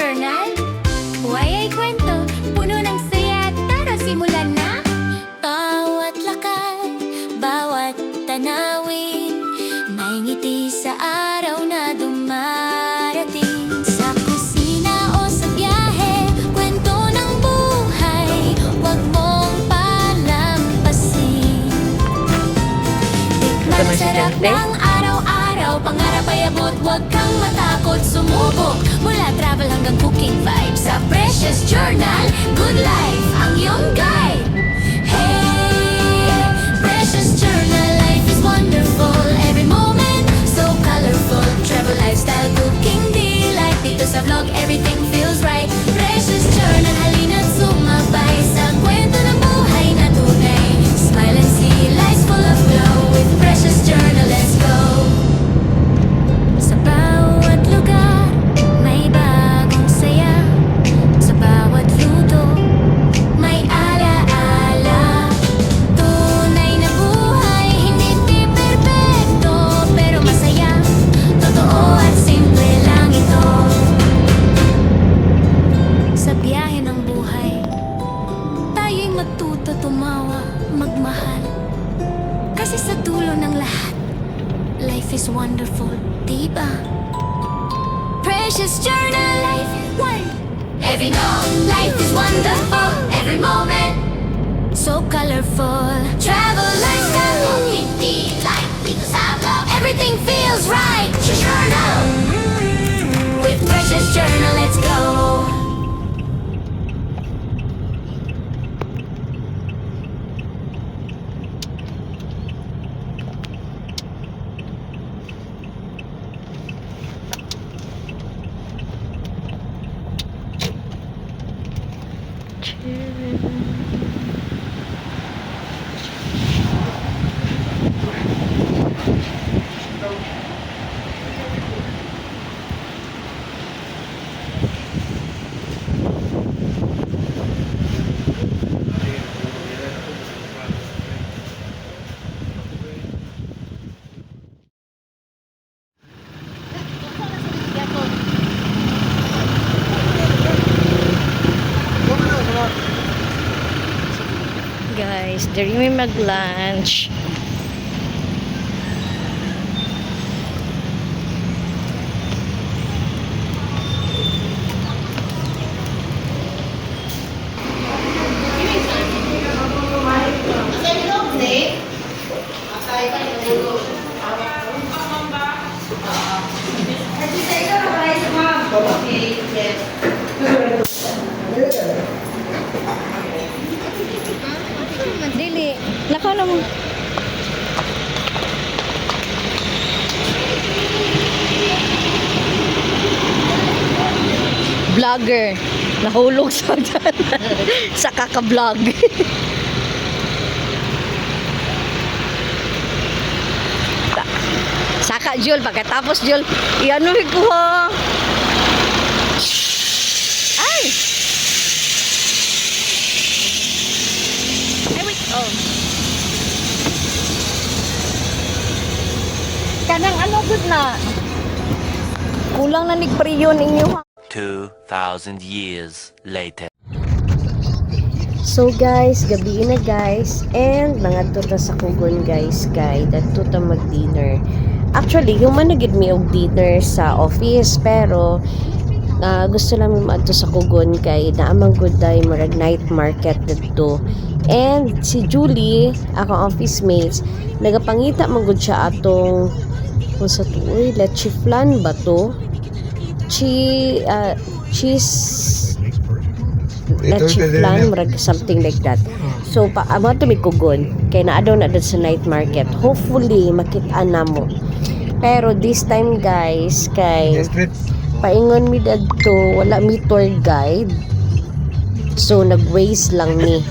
Journal. Buhay ay kwento, puno ng saya. Tara, simulan na. Bawat lakad, bawat tanawin, may ngiti sa araw na dumarating. Sa kusina o sa biyahe, kwento ng buhay, huwag mong palampasin. Tikman sarap ng araw-araw, pangarap ay abot, huwag kang matakot sumubok. Mula travel hanggang cooking vibes, sa Precious Journal, good life ang iyong guide. Hey, Precious Journal, life is wonderful. Every moment, so colorful. Travel, lifestyle, cooking, delight. Dito sa vlog, everything feels right. Precious Journal, halina't sumabay sa kwento ng buhay na tunay. Smile and see life's full of glow. With Precious Journal, let's go. Sa bawat lugar, may bagong saya. Sa bawat luto, may alaala. Tunay na buhay, hindi perpekto, pero masaya. Totoo at simple lang ito. Sa biyahe ng buhay, tayo'y matuto tumawa, magmahal. Kasi sa dulo ng lahat, life is wonderful, diba? Precious Journal, life is one. Every life is wonderful. Every moment, so colorful. Travel, lifestyle, hindi like dito sa vlog. Everything feels right. Precious Journal. With Precious Journal, let's go. Guys, diri may mag-lunch. Dili, lakaw na mo. Vlogger, nahulog sa sa kaka-vlog. Saka Jul, pagkatapos Jul, iano ko ha. Ay! Oh. Kanang ano good na. Kulang na nig priyon inyo. 2,000 years later. So guys, gabi na guys, and mga tuta sa kugon guys, kay dadto ta mag-dinner. Actually, yung man nagid mi og dinner sa office, pero gusto namin maadto sa kugon kay naamang good day marag night market dito. And si Julie, akong office mates, nagapangita man gud siya atong kung sa tuoy, leche flan ba to? Cheese leche flan, marag something like that. So, amo to mi kugon kay naadaw na dad sa night market. Hopefully, makita na mo. Pero this time guys, kay paingon mi dadto, wala mi tour guide. So, nag-waste lang mi.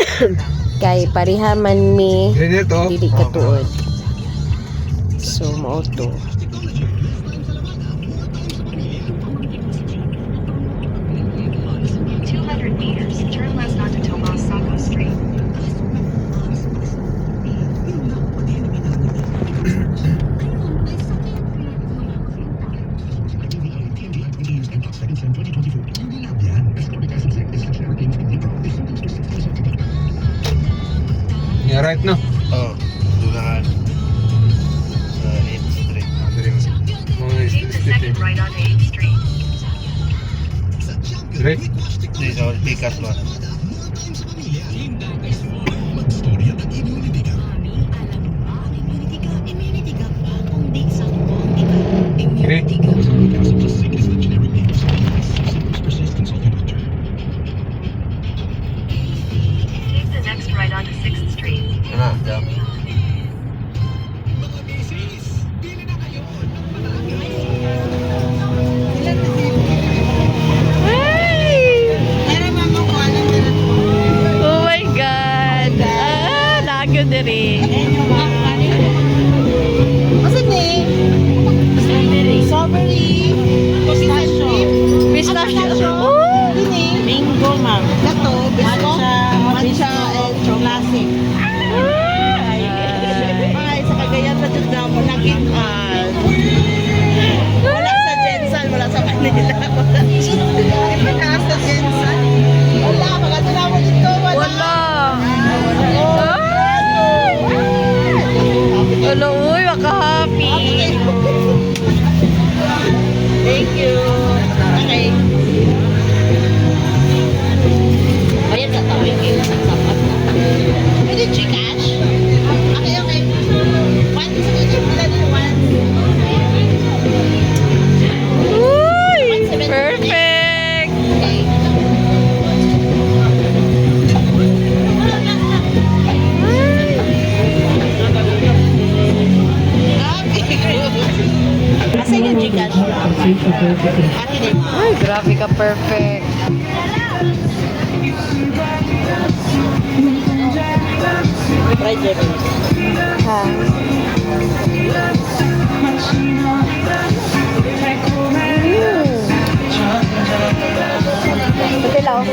Kay parihaman mi dili katuod. So mao to. Meters, turn left onto Tomas Sako Street. right no? Oh, dulaan. Sa 8th Street. Mga Take the street second right on 8th Street. Right? Hindi, sa Pikas ba? Right? Take the next right onto 6th Street. Ano? Diyan. Oh my God! Ah, lagyo na rin. Strawberry, pistachio. Pistachio. Oh! Mango, ma'am. Gato, matcha, and classic. Ay, sa Cagayan sa Judamo, nakitaan. Wala sa Jensan, wala sa Manila. Wala sa Jensan. Wala, maganda mo dito, wala. Wala, uy, maka-happy. Thank you. Okay. Ayan na tawag yung sapat. Pwede Gcash? Okay, okay. One, sige, wala din one. Uy! 170. Perfect! Okay. Asa yung Gcash? Akin din. Ay, grabe ka, perfect. Fried Jeremy. Ha? Ito lang.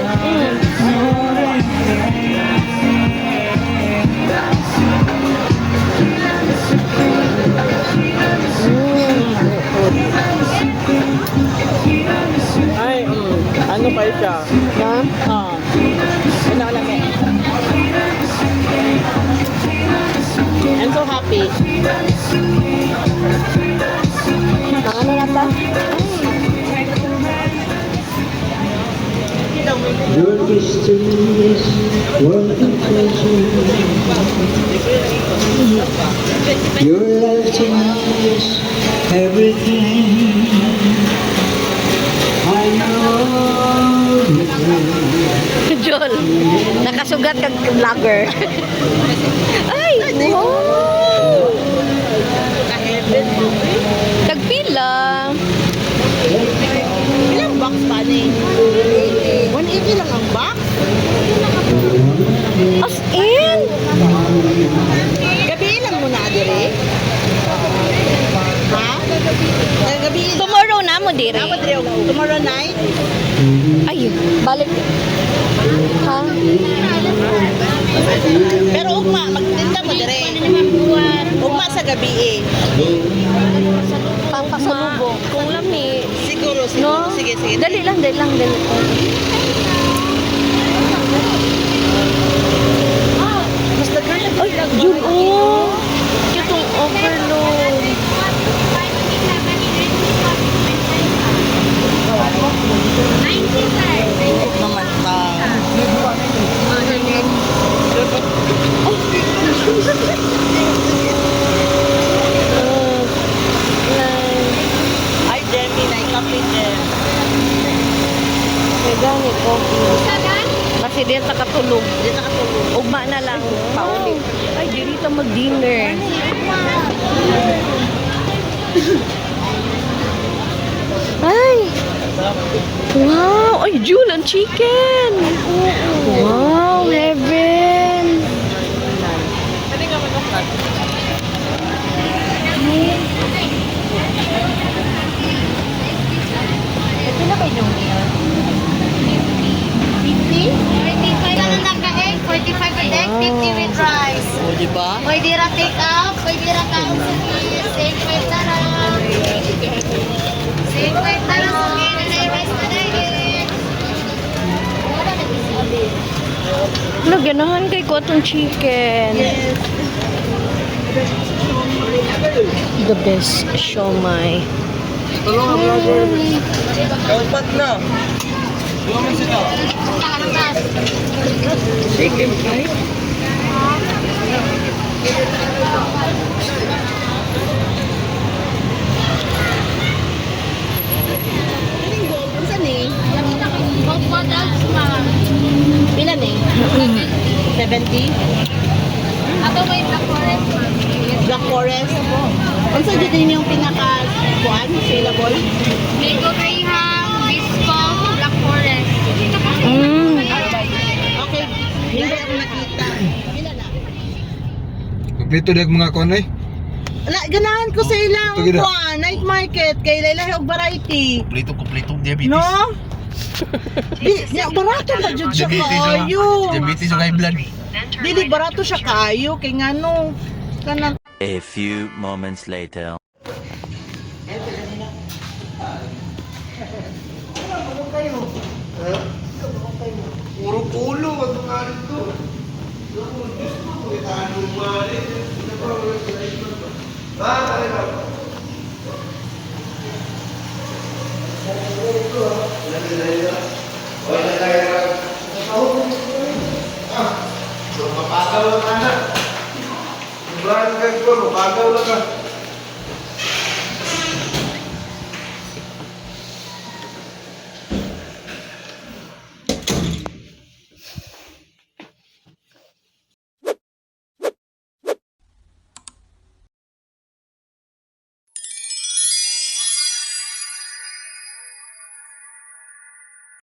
Ay, ano kayo siya? Na? Ano ka lang eh. I'm so happy. Ano na ta? Your history is worth the pleasure. Your life to me is everything. I know you will. Jol, nakasugat kag vlogger. Ay, wow! Tagpila. Ilang box ba ni? 180 lang ang box? As in? Gabi lang muna, dire? Ha? Gabi lang. Tomorrow na mo, dire. Dapat dire, tomorrow night? Ay, balik. Ha? Pero ugma, magtinda mo dire. Ugma sa gabi eh. Pang pasalubong. Kung lami. Siguro, No? siguro. Sige, sige. Dali lang, dali lang, dali. Mas nagkano Ay, Jun, oh. Itong overload. naman ta. Ay, Demi, na-copy Jem. May gani, coffee. Kasi din sa katulog. Hindi nakatulog. Ugma na lang. Pauli. Ay, di rito mag-dinner. Ay! Wow! Ay, Jul, ang chicken! Wow, heaven! Pwede ka mag-upload. Ito na ba yung 50? 25 na lang ka egg, 45 a egg, 50 with rice. O, diba? Pwede ra take out, pwede ra kaon sa kids, take 5 na lang. Take 5 na lang sa kids, na rice na na eh. Wala na Ano, ganahan kay ko ko itong chicken. Yes. The best siomay. Kalpat na. Dumaman sila. Chicken fry. Saan eh? Ilan eh? 70? Ato may Black Forest, ma'am. Black Forest. Ano sa din yung pinaka-kuan? Saleable? Mango Graham, Bisco, Black Forest. Okay. Hindi ako nakita. Ilan na? Kompleto dek mga kuan ay. Wala, ganahan ko sa ilang Ito gina. kuan, night market. Kay Layla og variety. Kumpletong diabetes. No? Di, barato na dyan siya kaayo. Diabetes o high blood. Dili, barato siya kaayo. Kay nga no, kanang A few moments later. Puro pulo. Wag mga ito. Mapagaw lang ka. Mapagaw lang ka.